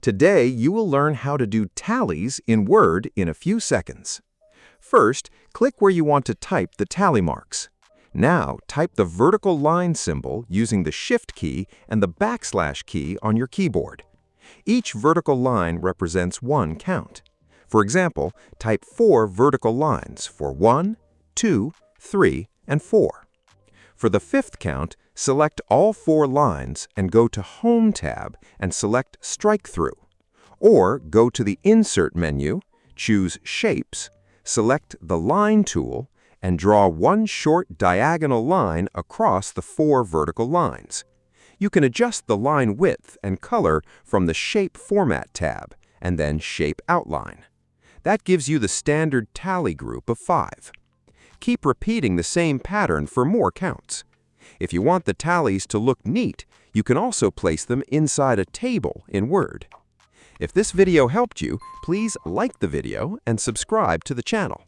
Today, you will learn how to do tallies in Word in a few seconds. First, click where you want to type the tally marks. Now, type the vertical line symbol using the Shift key and the backslash key on your keyboard. Each vertical line represents one count. For example, type 4 vertical lines for 1, 2, 3, and 4. For the fifth count, select all 4 lines and go to Home tab and select Strike Through. Or go to the Insert menu, choose Shapes, select the Line tool, and draw one short diagonal line across the 4 vertical lines. You can adjust the line width and color from the Shape Format tab, and then Shape Outline. That gives you the standard tally group of 5. Keep repeating the same pattern for more counts. If you want the tallies to look neat, you can also place them inside a table in Word. If this video helped you, please like the video and subscribe to the channel.